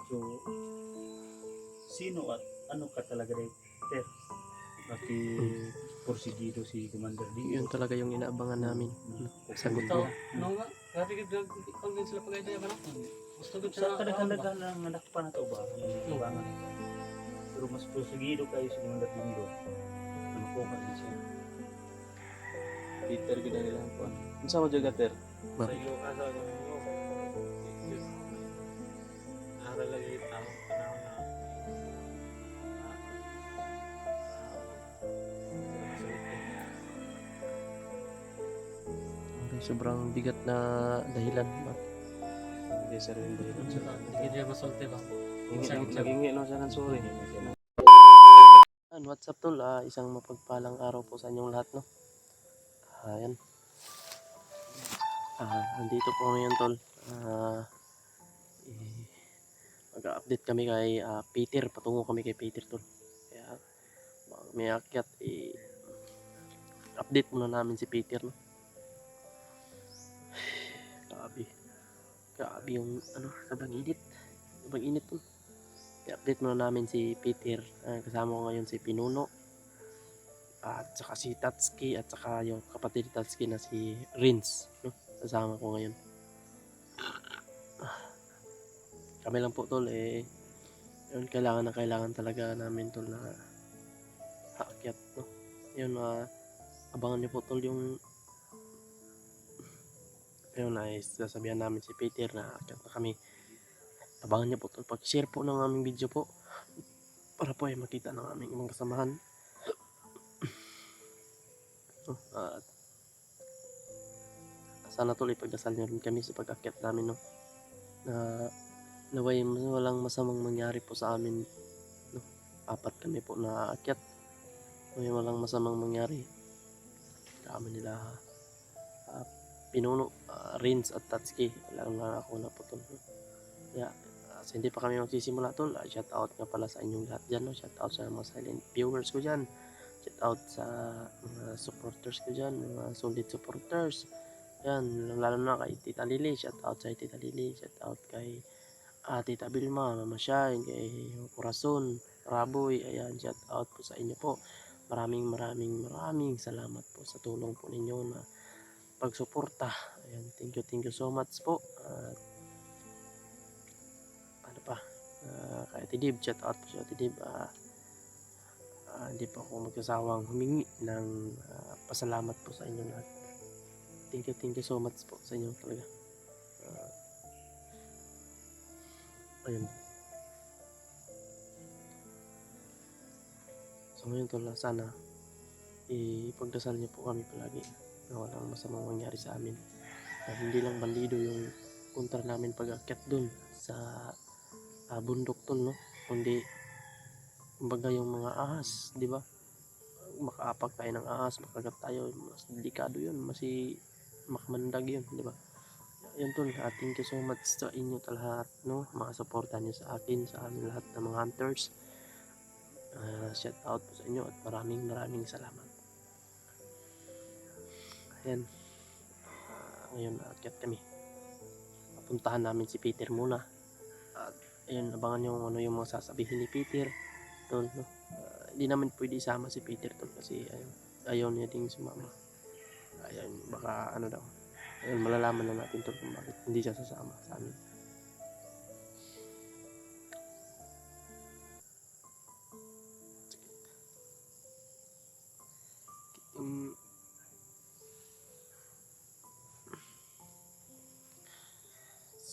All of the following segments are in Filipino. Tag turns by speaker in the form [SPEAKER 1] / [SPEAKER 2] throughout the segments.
[SPEAKER 1] So, sino at ano ka talaga Peter? Bakit porsigido si Commander Dingo?
[SPEAKER 2] Yun talaga yung inaabangan namin. Sagot
[SPEAKER 3] Ito,
[SPEAKER 2] niya.
[SPEAKER 3] ano nga? Grabe kung din sila pag-idea ba na? Gusto ko
[SPEAKER 1] Sa
[SPEAKER 3] siya
[SPEAKER 1] kadaghan ng anak pa na to ba? Ang abangan. Pero mas porsigido kayo si Commander Dingo. Na makuha din siya.
[SPEAKER 4] Peter gina nila po. Unsa mo juga ter?
[SPEAKER 3] sa iyo kasi ano mo. Naral lagi tao panahon na
[SPEAKER 2] Sobrang bigat na dahilan.
[SPEAKER 4] Hindi sir yung dahilan.
[SPEAKER 3] hindi dia masulti ba?
[SPEAKER 4] Nagingi no siya ng sorry.
[SPEAKER 2] What's up tol? Isang mapagpalang araw po sa inyong lahat, no? Ayan. Andito po ngayon tol. Mag-update kami kay Peter. Patungo kami kay Peter tol. Kaya may akyat update muna namin si Peter, no? Grabe yung ano, sobrang init tol. I-update muna namin si Peter. Kasama ko ngayon si Pinuno at saka si Tatsuki at saka yung kapatid ni Tatsuki na si Rins, no? Kasama ko ngayon. Kami lang po tol, yun, kailangan talaga namin tol na haakyat, no? Yun, abangan niyo po tol yung yun, ay sasabihan namin si Peter na haakyat na kami. Abangan niyo po tol, pag-share po ng aming video po para po ay makita ng aming ibang kasamahan. At sana tol ipagdasal niyo rin kami sa pag-akyat namin, no? Na naway walang masamang mangyari po sa amin, no? 4 kami po na aakyat. Naway walang masamang mangyari. Kami nila Pinuno, Rins at Tatsuki. Lang na ako na po tol, no? Kaya hindi pa kami magsisimula tol. Shout out nga pala sa inyong lahat dyan, no? Shout out sa mga silent viewers ko dyan. Shout out sa mga supporters ko dyan, mga solid supporters. Yan, lalo na kay Tita Lily. Shout out sa Tita Lily. Shout out kay Tita Vilma, Mama Shine, kay Corazon, Raboy. Ayan, shout out po sa inyo po. Maraming salamat po sa tulong po ninyo na pagsuporta. Ayan, thank you so much po. Ano pa? Kay Tidib, shout out po sa Tidib. Hindi po ako magsasawang humingi ng pasalamat po sa inyo lahat. Thank you so much po sa inyo talaga. Ayun. So ngayon tol, sana ipagdasal niyo po kami palagi na walang masamang mangyari sa amin. Hindi lang bandido yung kontra namin pag-akyat dun sa bundok tol, no? Kundi kumbaga yung mga ahas, di ba? Makaapak tayo ng ahas, makagat tayo, mas delikado yun, makamandag yun, di ba? Yun tol, thank you so much sa inyo lahat, no? Mga suporta niyo sa akin, sa amin lahat ng mga hunters. Shout out po sa inyo at maraming salamat. Ayan, ngayon aakyat kami. Papuntahan namin si Peter muna. At ayun, abangan nyo ano yung mga sasabihin ni Peter tol, no? Hindi namin pwede isama si Peter tol kasi ayaw niya ding sumama. Ayun, baka ano daw. Ayun, malalaman na natin tol kung bakit hindi siya sasama sa amin.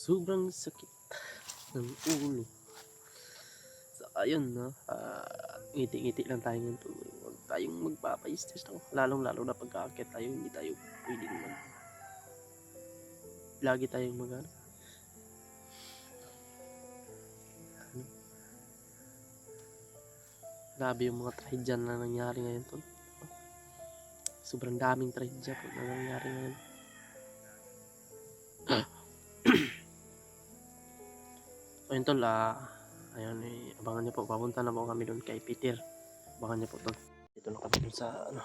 [SPEAKER 2] Sobrang sakit ng ulo. So ayun, no? Ngiti-ngiti lang tayo ng tuloy. Huwag tayong magpapa-stress, no? Lalo na pag-aakyat tayo, hindi tayo pwedeng lagi tayong ano? Grabe yung mga trahedya na nangyari ngayon tol. Sobrang daming trahedya po na nangyari ngayon. So yun tol, ayun, abangan niyo po, papunta na po kami doon kay Peter. Abangan niyo po tol. Dito na kami doon sa ano,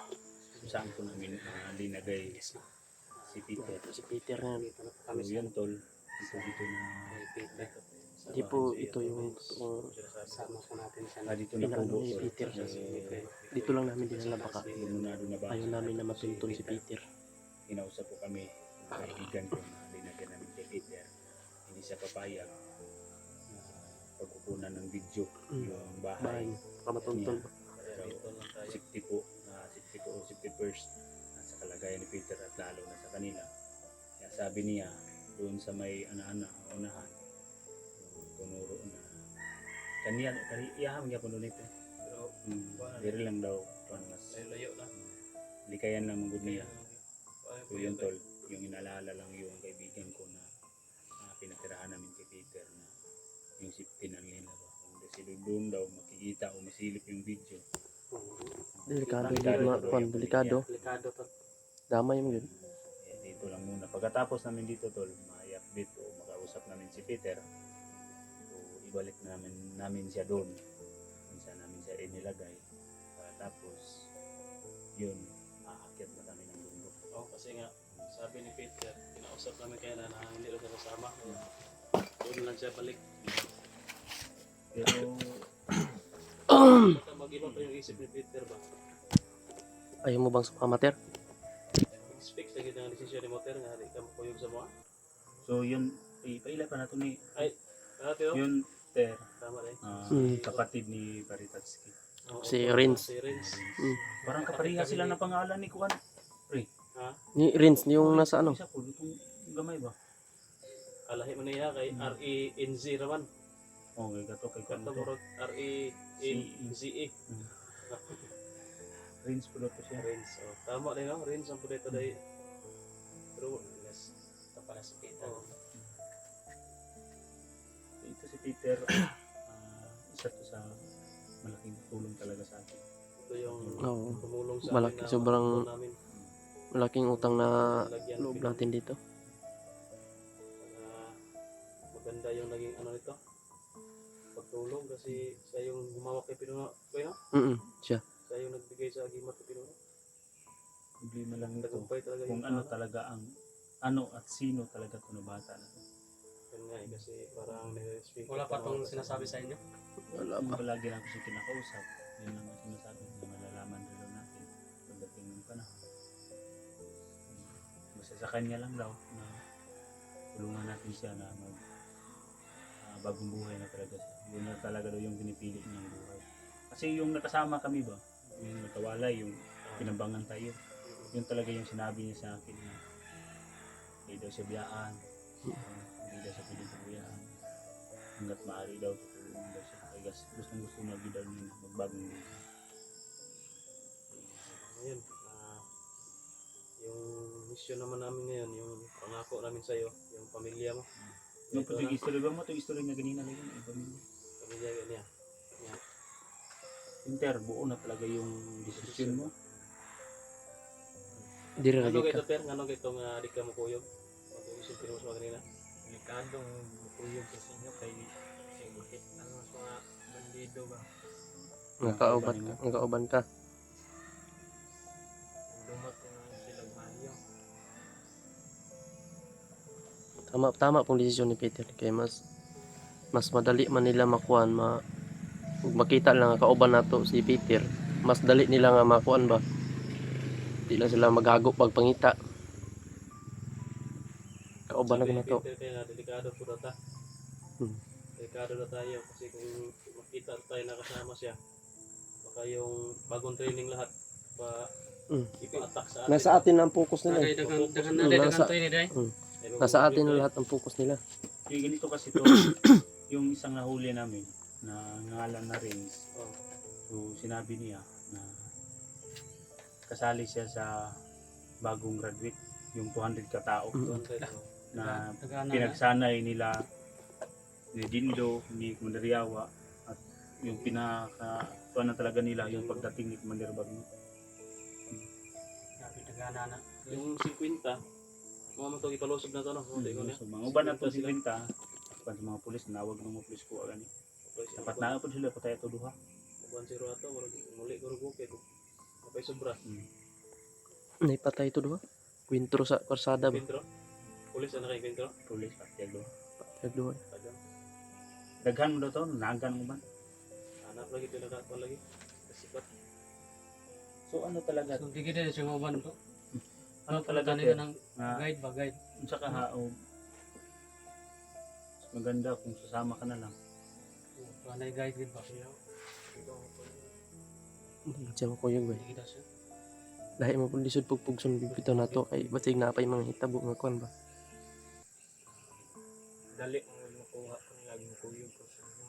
[SPEAKER 1] Saan po namin linagay si Peter?
[SPEAKER 2] si Peter na yun.
[SPEAKER 1] Ano yan tol? Dito na
[SPEAKER 2] Hindi po ito yung totoong
[SPEAKER 3] Sama po natin siya.
[SPEAKER 1] Dito na
[SPEAKER 2] inaano
[SPEAKER 1] po.
[SPEAKER 2] ni Peter. Dito lang namin dinala baka
[SPEAKER 1] Lumunado na ba?
[SPEAKER 2] ayaw namin na matuntun si Peter.
[SPEAKER 1] Inausap po kami, kaibigan ko na linagyan namin kay Peter. Hindi siya papayag na pagkukunan ng video yung bahay.
[SPEAKER 2] Bahay, baka matuntun.
[SPEAKER 1] Pero safety po, safety first sa kalagayan ni Peter at lalo na sa kanila. Kaya sabi niya, doon sa may ana-ana, unahan, tunuro na iyahan niya po doon ito.
[SPEAKER 3] Pero
[SPEAKER 1] Diri lang daw, mas
[SPEAKER 3] layo na.
[SPEAKER 1] likayan lang mong niya. So yun tol, yung inaalala lang yung kaibigan ko na pinatirahan namin kay Peter na yung safety na nila ba. Kung sila doon daw makikita o masilip yung video.
[SPEAKER 2] Delikado yun, delikado.
[SPEAKER 3] Delikado to.
[SPEAKER 2] Damay mo yun.
[SPEAKER 1] Dito lang muna. Pagkatapos namin dito tol, ma-update o makausap namin si Peter. So ibalik namin siya doon. Kung saan namin siya inilagay. Tapos yun, aakyat na kami ng bundok.
[SPEAKER 3] Oo, kasi nga, sabi ni Peter, kinausap namin kaya na hindi rin siya kasama. Doon lang siya balik.
[SPEAKER 1] Pero
[SPEAKER 3] Baka mag-iba pa yung isip ni Peter ba?
[SPEAKER 2] Ayaw mo bang sumama, Ter?
[SPEAKER 3] Expect sa gitna ng desisyon ni Moter nga, di ka makuyog sa mga.
[SPEAKER 1] so yun, paila pa na ito ni
[SPEAKER 3] Pero,
[SPEAKER 1] yun Ter,
[SPEAKER 3] tama rin.
[SPEAKER 1] kapatid ni Paritatsky.
[SPEAKER 3] Oo,
[SPEAKER 2] Si
[SPEAKER 3] oo,
[SPEAKER 2] Renz.
[SPEAKER 3] Si Renz.
[SPEAKER 1] Parang kapariha sila ng pangalan ni Kuan.
[SPEAKER 3] Ha?
[SPEAKER 2] Ni Rins, yung nasa ano?
[SPEAKER 1] Isa po, itong gamay ba?
[SPEAKER 3] Alahi mo niya kay R-E-N-Z raman.
[SPEAKER 1] Okay, gato kay Kuan
[SPEAKER 3] Kato
[SPEAKER 1] to.
[SPEAKER 3] murag R-E-N-Z-E.
[SPEAKER 1] Rins po daw to siya.
[SPEAKER 3] Renz. Oh, tama din no? Renz ang pudito dahil. Pero, yes.
[SPEAKER 4] Ito pala si Peter.
[SPEAKER 3] Oh.
[SPEAKER 1] Ito si Peter, isa to sa malaking tulong talaga sa akin.
[SPEAKER 3] Ito yung
[SPEAKER 2] Oo.
[SPEAKER 3] tumulong sa
[SPEAKER 2] Malaki,
[SPEAKER 3] amin na
[SPEAKER 2] sobrang
[SPEAKER 3] matulong namin.
[SPEAKER 2] malaking utang na
[SPEAKER 3] Lagyan
[SPEAKER 2] loob
[SPEAKER 3] pinag-
[SPEAKER 2] natin dito.
[SPEAKER 3] Maganda yung naging ano nito. Pagtulong kasi siya yung humawak kay Pinuno. Kaya
[SPEAKER 2] Siya.
[SPEAKER 3] siya yung nagbigay sa agimat kay Pinuno.
[SPEAKER 1] Problema lang ito
[SPEAKER 3] Tagumpay talaga
[SPEAKER 1] kung
[SPEAKER 3] yung
[SPEAKER 1] ano
[SPEAKER 3] tao.
[SPEAKER 1] talaga ang ano at sino talaga ito na bata na to.
[SPEAKER 3] Yun nga eh, kasi parang nire-respect.
[SPEAKER 4] Wala pa tong sinasabi sa inyo?
[SPEAKER 2] Wala
[SPEAKER 1] Yung
[SPEAKER 2] pa.
[SPEAKER 1] palagi lang ko siya kinakausap, yun lang ang sinasabi na malalaman rin daw natin pagdating ng panahon. Basta sa kanya lang daw na tulungan natin siya na mag bagong buhay na talaga siya. Yun na talaga daw yung pinipili niyang buhay. Kasi yung nakasama kami ba, yung nakawalay, yung pinambangan tayo, yun talaga yung sinabi niya sa akin na hindi daw siya biyaan, hindi daw siya pwedeng pabiyaan. Hanggat maaari daw, tutulungan daw siya. Kaya gustong gusto na daw niya na magbagong buhay.
[SPEAKER 3] Ayun. Yung mission naman namin ngayon, yung pangako namin sa iyo, yung pamilya mo.
[SPEAKER 1] Yung
[SPEAKER 3] Ito
[SPEAKER 1] pag
[SPEAKER 3] na,
[SPEAKER 1] istorya ba mo, itong istorya na ganina lang yun, iba mo.
[SPEAKER 3] pamilya niya.
[SPEAKER 1] Inter, buo na talaga yung desisyon mo.
[SPEAKER 2] Diri
[SPEAKER 3] Ano
[SPEAKER 2] lagi
[SPEAKER 3] kay
[SPEAKER 2] ka.
[SPEAKER 3] Toper? Ano kay itong di ka makuyog? Ang isip pinus mo kanina.
[SPEAKER 4] Delikadong makuyog sa inyo kay Singukit. Ano mas mga bandido ba?
[SPEAKER 2] Nakauban ka.
[SPEAKER 4] Dumat ko na sila mayo.
[SPEAKER 2] Tama pong desisyon ni Peter kay mas madali man nila makuan ug makita lang nga kauban nato si Peter, mas dali nila nga makuan ba. Di lang sila magago pag pangita. Kauban na nato.
[SPEAKER 3] Peter kaya delikado po data. Delikado na tayo kasi kung makita tayo nakasama siya, baka yung bagong training lahat pa ipa-attack sa atin.
[SPEAKER 2] Nasa atin ang focus nila.
[SPEAKER 3] Okay,
[SPEAKER 4] Dagan
[SPEAKER 2] na, dagan
[SPEAKER 4] to ini day.
[SPEAKER 2] Nasa atin ang lahat ang focus nila.
[SPEAKER 1] Yung ganito kasi to, yung isang nahuli namin, na ngalan na Rins.
[SPEAKER 3] Oh.
[SPEAKER 1] So sinabi niya na kasali siya sa bagong graduate, yung 200 katao na pinagsanay nila ni Dindo, ni Commander at yung pinaka na talaga nila yung pagdating ni Commander Bagno.
[SPEAKER 3] Yung 50, mga matong ipalusog na to, no? Hindi ko niya.
[SPEAKER 1] So mga uban na to si Linta, sa mga pulis, nawag ng mga pulis ko agani. Dapat na po sila patay to duha.
[SPEAKER 3] 1-0 ato, muli ko rin bukid. Kapay sobra.
[SPEAKER 2] Naipatay ito duha. Kwintro sa karsada ba?
[SPEAKER 3] Kwentro? Pulis na kay Kwentro?
[SPEAKER 1] Pulis patay duha.
[SPEAKER 2] Patay duha.
[SPEAKER 3] Kadang.
[SPEAKER 1] Daghan mo daw to, nagan mo man.
[SPEAKER 3] Anak lagi pinagkakon lagi. Kasipat.
[SPEAKER 1] So ano talaga?
[SPEAKER 5] So, di kita siya uban po.
[SPEAKER 1] Ano talaga
[SPEAKER 5] Kanila
[SPEAKER 1] Ter?
[SPEAKER 5] ng
[SPEAKER 1] Na
[SPEAKER 5] guide ba, guide.
[SPEAKER 1] unsa ka haog? Mas maganda kung sasama ka na lang.
[SPEAKER 5] Kanay guide din ba?
[SPEAKER 2] Diyan ko yung
[SPEAKER 5] Di kita siya.
[SPEAKER 2] lahi mo pud lisod pugpugson bibitaw nato kay basig na pa yung mga hitabo nga kuan ba.
[SPEAKER 4] Dali mo makuha ko lagi mo kuyog ko sa inyo.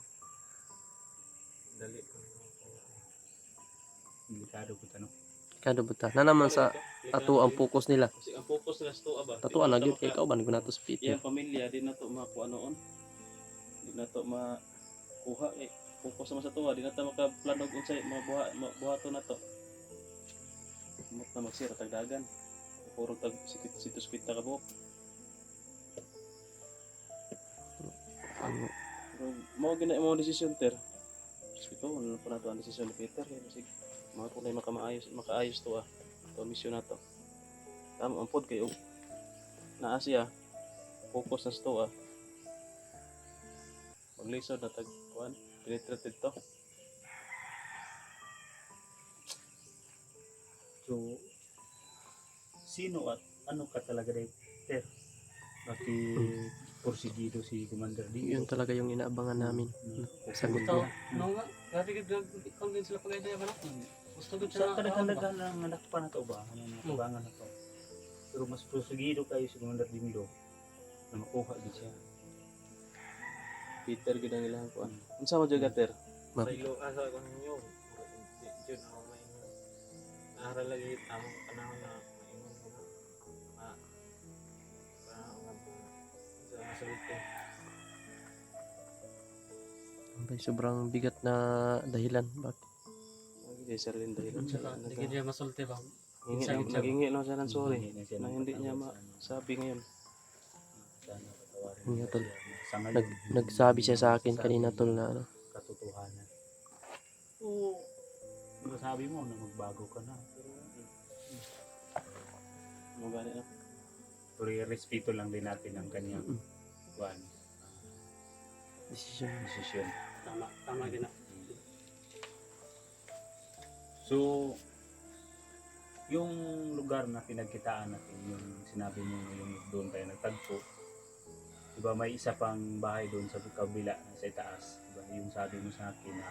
[SPEAKER 4] Dali ko makuha.
[SPEAKER 1] Delikado ko tanong.
[SPEAKER 2] Kado buta na naman sa ato ang focus nila.
[SPEAKER 3] Kasi ang focus nila sa tuwa ba?
[SPEAKER 2] Tatuan na gyud kay ikaw ban ko nato speed.
[SPEAKER 3] Iyang pamilya di na to makuha noon. Di na to makuha focus naman sa tuwa, di na to makaplano og unsay mabuhaton na to. Mot na magsira tag dagan. Puro tag situs-pita ka buhok.
[SPEAKER 2] Ano,
[SPEAKER 3] Pero mao gina imong desisyon ter. Ito, ano pa na to ang desisyon ni Peter kay basig mga kulay makaayos to to mission na to. Tama ang pod kay og naa siya focus na sa to maglisod na tag kuan penetrated to.
[SPEAKER 1] So, sino at ano ka talaga dahil Ter? Bakit porsigido si Commander D?
[SPEAKER 2] yun talaga yung inaabangan namin. Sagot
[SPEAKER 5] Ito,
[SPEAKER 2] niya.
[SPEAKER 5] no nga. Grabe ka convince sila pag-idea ba na? Gusto ko
[SPEAKER 1] Sa
[SPEAKER 5] siya na
[SPEAKER 1] kadaghan ng anak pa na to ba? Ano na kabangan na to? Pero mas porsigido kayo si Commander Dindo na makuha din siya.
[SPEAKER 3] Peter gid ang ilang kuan. Unsa mo jud ka ter?
[SPEAKER 4] Sa ilo asa ko ninyo. Jud ako may aral lagi tamang panahon na maingon ko na. Sa masulti.
[SPEAKER 2] May sobrang bigat na dahilan bakit
[SPEAKER 3] Di sarili dahilan
[SPEAKER 5] Tsaka,
[SPEAKER 3] sa
[SPEAKER 5] di ka niya masulti ba?
[SPEAKER 3] Nagingi na siya ng sorry.
[SPEAKER 1] Hindi na siya
[SPEAKER 3] Na hindi niya
[SPEAKER 1] napatawad
[SPEAKER 3] sabi ngayon.
[SPEAKER 1] sana patawarin
[SPEAKER 2] Nga,
[SPEAKER 1] niya
[SPEAKER 2] tol.
[SPEAKER 1] siya. Sa ngayon,
[SPEAKER 2] nagsabi siya sa akin
[SPEAKER 1] sabi
[SPEAKER 2] kanina
[SPEAKER 1] niya
[SPEAKER 2] tol na ano,
[SPEAKER 1] katotohanan. Oo. Di ba sabi mo na magbago ka na? Pero
[SPEAKER 3] Mo gani na.
[SPEAKER 1] pero respeto lang din natin ang kanyang kuan
[SPEAKER 2] decision.
[SPEAKER 1] desisyon.
[SPEAKER 5] Tama din na.
[SPEAKER 1] So, yung lugar na pinagkitaan natin, yung sinabi mo yung doon tayo nagtagpo, diba may isa pang bahay doon sa kabila, sa itaas. Diba yung sabi mo sa akin na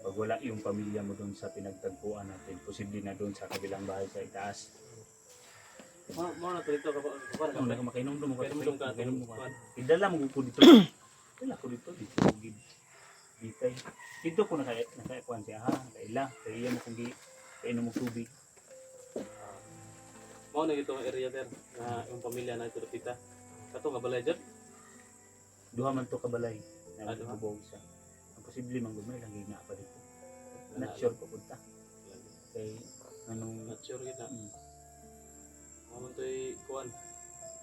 [SPEAKER 1] pag wala yung pamilya mo doon sa pinagtagpuan natin, posible na doon sa kabilang bahay sa itaas.
[SPEAKER 3] Mo na to dito ka pa.
[SPEAKER 1] Ano na makainom doon mo ka
[SPEAKER 3] Kainom ka
[SPEAKER 1] makainom mo
[SPEAKER 3] kuan.
[SPEAKER 1] ka. Idala mo ko dito. Idala ko dito gid. Ditay. Dito ko nakaikuan siya ha, kaila, kaya mo kung kainom mo tubig.
[SPEAKER 3] Mo na ito ang area der na yung pamilya na ito dapita. Kato nga balay dyan.
[SPEAKER 1] Duha man to kabalay. Na
[SPEAKER 3] Duha?
[SPEAKER 1] bubuo siya. Ang posible man gumay lang na pa dito. Not sure pa punta. Kay anong
[SPEAKER 3] Not sure kita.
[SPEAKER 1] mm,
[SPEAKER 3] Mo to'y kuan.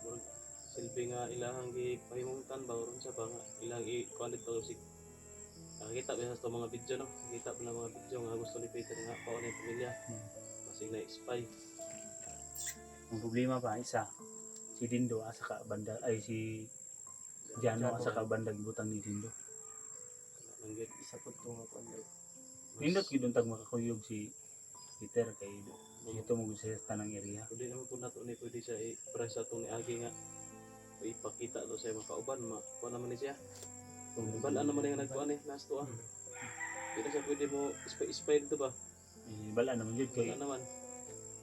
[SPEAKER 3] Murag silbi nga ilahang gipahimutan ba uron sa ba nga ilang i-kuan dito si nakikita ba sa mga video no? Nakita ba na mga video nga gusto ni Peter nga paon yung pamilya. Masig na spy.
[SPEAKER 1] ang problema pa isa. Si Dindo asa ka banda ay si Jano asa ka banda gibutang ni Dindo.
[SPEAKER 3] Nanggit.
[SPEAKER 2] Isa po ito nga kuan.
[SPEAKER 1] Nindot gid untag makakuyog si Peter kay dito mo sa tanang area.
[SPEAKER 3] Pwede naman po nato ni pwede siya i-press ato ni Agi nga ipakita to sa makauban kuan naman ni siya.
[SPEAKER 1] Kung
[SPEAKER 3] Balaan naman yung nagkuan last to Hindi na siya pwede mo spy dito ba?
[SPEAKER 1] bala naman yun kay
[SPEAKER 3] Wala naman.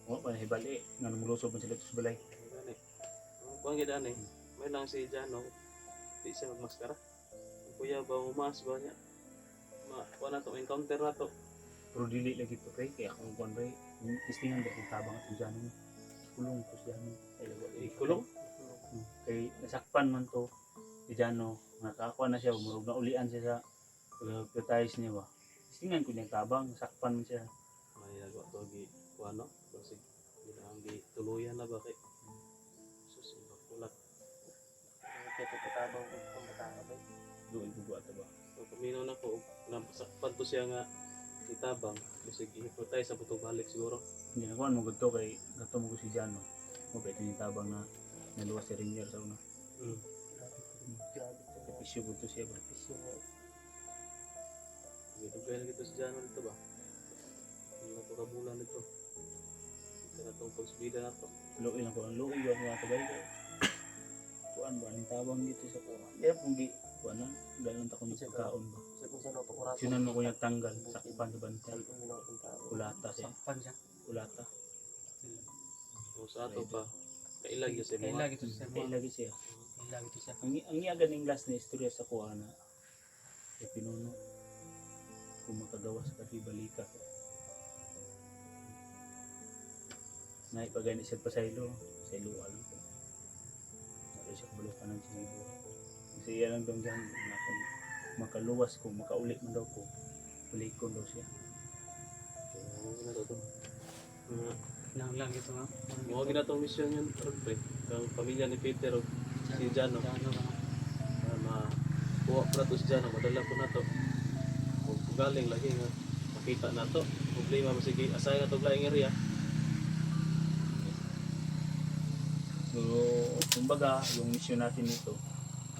[SPEAKER 1] mo pa nahibali nga numulusog man sila sa balay.
[SPEAKER 3] Gani. Kuan gid ani. May lang si Jano. Di siya magmaskara. Ang kuya ba umas ba niya? Kuan na to encounter na to.
[SPEAKER 1] Pero dili lagi to kay kaya akong kuan bay tistingan ba kung tabang at Jano. Kulong ko siya no.
[SPEAKER 3] Ikulong.
[SPEAKER 1] Kay nasakpan man to si Jano nakakuha na siya murog na ulian siya sa pagpapatize niya ba. Tistingan ko niya tabang sakpan man siya.
[SPEAKER 3] May nagawa to gi kuan no. Kasi bilang gi tuluyan na ba kay sus bakulat.
[SPEAKER 2] Kaya tatabang ko kung matanga ba.
[SPEAKER 1] Doon ko buhat ba.
[SPEAKER 3] So paminaw na ko napasakpan to siya nga itabang kasi gihipotay sa butong balik siguro.
[SPEAKER 1] Hindi na kuan mo gudto kay gato mo ko si Jano. Mo beto ni tabang na naluwas si Ranger sa una.
[SPEAKER 3] Mm.
[SPEAKER 2] Grabe to.
[SPEAKER 1] Kapisyo gudto siya ba.
[SPEAKER 2] Pisyo nga.
[SPEAKER 3] dito sa Jano dito ba? Hindi na ito kabulan dito. Ito na itong pagsubida na ito.
[SPEAKER 1] Luoy lang ko. Ang luoy yung mga tagay ko. Kuan ba? Ang tabang dito sa kuan. Kaya kung di, kuan na. Ganun ta kung pagkaon ba.
[SPEAKER 2] Sa kung saan ako oras.
[SPEAKER 1] Sinan mo ko yung tanggal. Sakupan sa bantay. Kulata siya.
[SPEAKER 5] Sampan siya.
[SPEAKER 1] Kulata.
[SPEAKER 3] So sa ato pa, kailag yun sa
[SPEAKER 5] Kaya
[SPEAKER 3] mga.
[SPEAKER 5] lagi ito siya.
[SPEAKER 1] Kaya lagi siya.
[SPEAKER 5] Kaya lagi ito siya.
[SPEAKER 1] Ang iya ganing last na istorya sa kuha na kay pinuno kung makagawas ka di balika na ipagani siya pa sa ilo alam ko nato siya kabulukan ng sinibo kasi iya lang daw dyan na kung makaluwas ko makaulit man daw ko balikon daw siya
[SPEAKER 3] Kaya ano na ito.
[SPEAKER 5] Nang lang ito nga.
[SPEAKER 3] Mga ginatong misyon yun, pre. Ang pamilya ni Peter o si Jano.
[SPEAKER 5] Jano ba?
[SPEAKER 3] Makuha pa na to si Jano, madala po na to. Kung galing lagi nga, makita na to. Problema mo sige, asay na to laing area.
[SPEAKER 1] so kumbaga yung mission natin nito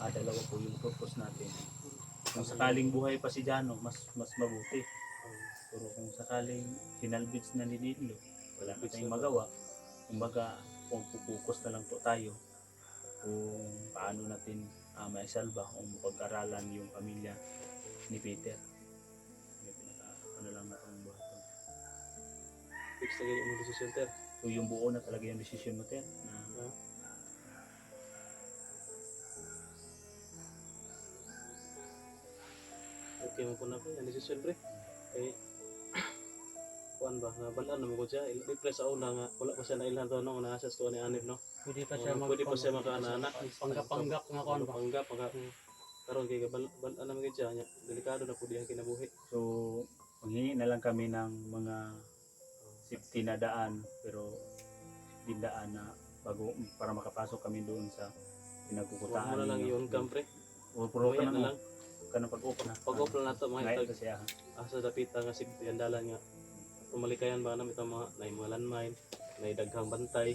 [SPEAKER 1] dalawa po yung purpose natin kung sakaling buhay pa si Jano mas mabuti pero kung sakaling sinalvage na ni Nilo wala na tayong magawa kumbaga kung pupukus na lang po tayo kung paano natin maisalba o mapag-aralan yung pamilya ni Peter may ano lang na ang buhaton
[SPEAKER 3] Fix na ganyan yung decision, Ter.
[SPEAKER 1] so yung buo na talaga yung decision mo Ter na
[SPEAKER 3] Okay mo po na po, yung decision, pre. Kaya, kuan ba, nabalaan naman ko siya. Pre sa una nga, wala pa siya na ilan to, no? Naasas ko ni Anib, no?
[SPEAKER 5] Pwede pa siya
[SPEAKER 3] Pwede pa siya maka-anak.
[SPEAKER 5] Panggap-panggap nga kuan ba?
[SPEAKER 3] Panggap, karon kay balaan naman ko siya. Delikado na po diyan kinabuhi.
[SPEAKER 1] so manghingi na lang kami ng mga safety na daan pero dindaan na bago para makapasok kami doon sa
[SPEAKER 3] Huwag
[SPEAKER 1] pinagkukutaan
[SPEAKER 3] mo na lang yun, pre.
[SPEAKER 1] o puro ka
[SPEAKER 3] Mamaya
[SPEAKER 1] na lang ka na pag-open na
[SPEAKER 3] Pag-open na ito, mga
[SPEAKER 1] ngayon
[SPEAKER 3] itag.
[SPEAKER 1] kasi
[SPEAKER 3] Asa dapita nga sig dalan nga. Tumalikayan ba namin itong mga landmine, may daghang bantay.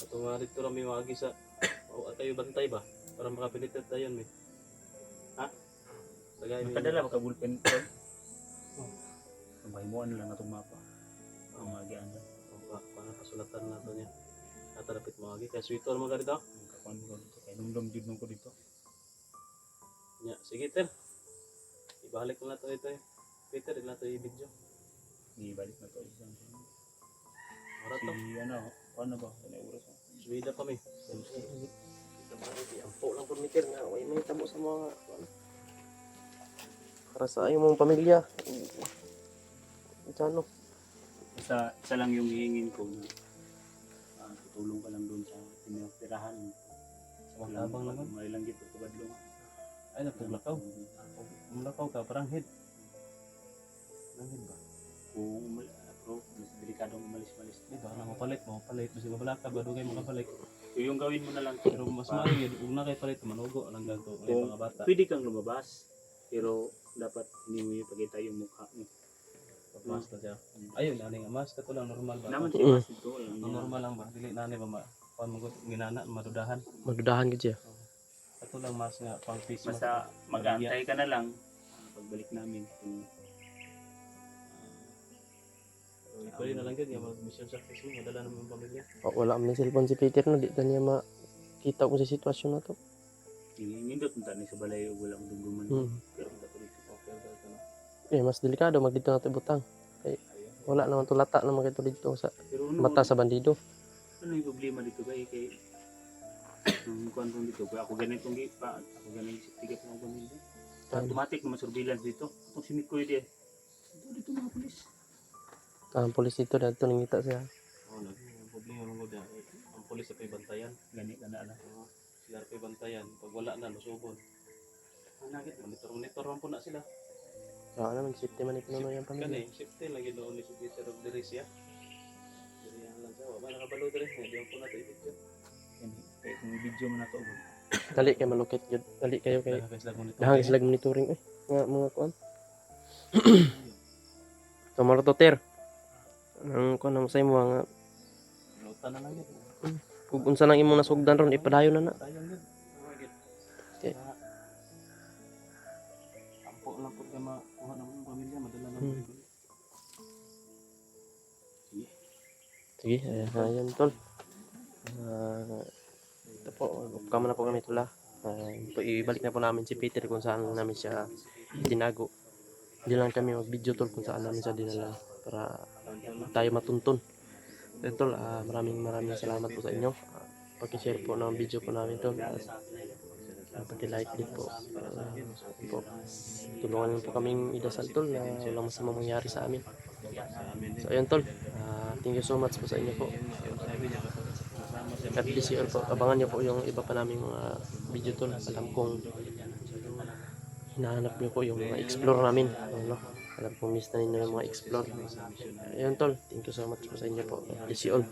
[SPEAKER 3] At nga dito rin may maagi sa tayo bantay ba? Para makapilitit tayo mi. Ha? Tagay mi.
[SPEAKER 1] makadala ka bullpen ko ang mo ano lang na itong mapa ang magian na
[SPEAKER 3] Para kasulatan na ito niya. Natarapit maagi. Kaya sweeto naman ka dito.
[SPEAKER 1] ang kakuan ko dito kaya numdum jud nung ko dito
[SPEAKER 3] Ya, sige Ter. Ibalik mo na ito ito. Peter, ila ito i-video.
[SPEAKER 1] ibalik na to isang
[SPEAKER 3] Mara to.
[SPEAKER 1] si ano ba ano oras
[SPEAKER 3] Suwida pa mi.
[SPEAKER 2] Ang po lang permitir nga, way may tabo sa mga para sa iyong mga pamilya. Ano?
[SPEAKER 1] isa lang yung hihingin ko na tutulong ka lang doon sa tinitirahan
[SPEAKER 3] Sa mga tabang naman.
[SPEAKER 1] may lang gito kubadlo
[SPEAKER 3] Ay, napuglakaw. Umlakaw ka, parang head. Parang head ba?
[SPEAKER 1] kung pero mas delikadong umalis-malis
[SPEAKER 3] Diba, na mapalit. Basta mabalaka, badugay makapalik.
[SPEAKER 1] so yung gawin mo na lang
[SPEAKER 3] Pero mas maayos, huwag na kayo palit, manugo. Alang ganito, ay
[SPEAKER 1] Kung
[SPEAKER 3] mga bata.
[SPEAKER 1] pwede kang lumabas pero dapat hindi mo ipakita yung mukha mo
[SPEAKER 3] Mas na siya. Ayun, nani nga, mas kato lang normal ba?
[SPEAKER 1] naman siya mas ito
[SPEAKER 3] Ang normal lang ba? Dili nani ba ma? Kung mo ginana, madudahan.
[SPEAKER 2] Magdudahan ka siya.
[SPEAKER 3] Kato lang mas nga, pang face mask.
[SPEAKER 1] basta mag-aantay ka na lang pagbalik namin kung
[SPEAKER 3] Pwede na lang yun, yung mag-mission success mo, madala naman yung pamilya.
[SPEAKER 2] Wala man cellphone si Peter no, di ta niya makita ko sa sitwasyon na to.
[SPEAKER 1] nindot punta ni sa balay o walang dungduman pero punta ko dito
[SPEAKER 3] Okay, okay, no?
[SPEAKER 2] Mas delikado magdito natin butang. Kay wala naman tulata naman kito dito sa
[SPEAKER 1] pero
[SPEAKER 2] mata sa bandido.
[SPEAKER 1] ano yung problema dito ba kay ang kuwan ko dito kaya ako ganitong gipa ako ganitong tigat ng ganito automatic naman surveillance dito itong simit ko yun dito mga pulis
[SPEAKER 2] Ang pulis dito dito nangita siya.
[SPEAKER 3] Oo, ang problema mo dyan, ang pulis sa bantayan.
[SPEAKER 1] gani ka na
[SPEAKER 3] Sila pa bantayan, pag wala na, lusubon. Monitor man po na sila.
[SPEAKER 2] Wala naman safety man ipinano yung pamilya.
[SPEAKER 3] Kani, safety lagi doon ni Peter of the Race ya. Diri ang lang sawa, ba nakabalo diri, hindi po na tayo video.
[SPEAKER 1] kaya kung video mo na to
[SPEAKER 2] Dali kay malukit jud. Dali kayo kay
[SPEAKER 3] Nakakais lang mo nito.
[SPEAKER 2] dahang sila monitoring mga kuan. Tomorrow to ter. Ang kuan mo sa imo nga
[SPEAKER 3] Luta na lang yun.
[SPEAKER 2] kung unsa nang imong nasugdan ron ipadayon na na.
[SPEAKER 3] Dayon yun.
[SPEAKER 2] Okay.
[SPEAKER 3] Ampo lang po ka makuha ng pamilya, madala ng
[SPEAKER 2] Hmm. Sige, ayan tol. Ito po, kama na po kami tol ibalik na po namin si Peter kung saan namin siya tinago. Hindi lang kami mag-video tol kung saan namin siya dinala para tayo matuntun. Ito tol, maraming salamat po sa inyo. Paki-share po ng video po namin tol. Paki-like din po. Tulungan niyo po kaming idasal tol na walang masamang mangyari sa amin. So ayun tol, thank you so much po sa inyo po. God bless you all po. Abangan niyo po yung iba pa naming mga video tol. Alam kong hinahanap niyo po yung mga explore namin. Ano? Alam kong miss na ninyo yung mga explore. Ayun tol, thank you so much po sa inyo po. God bless you all.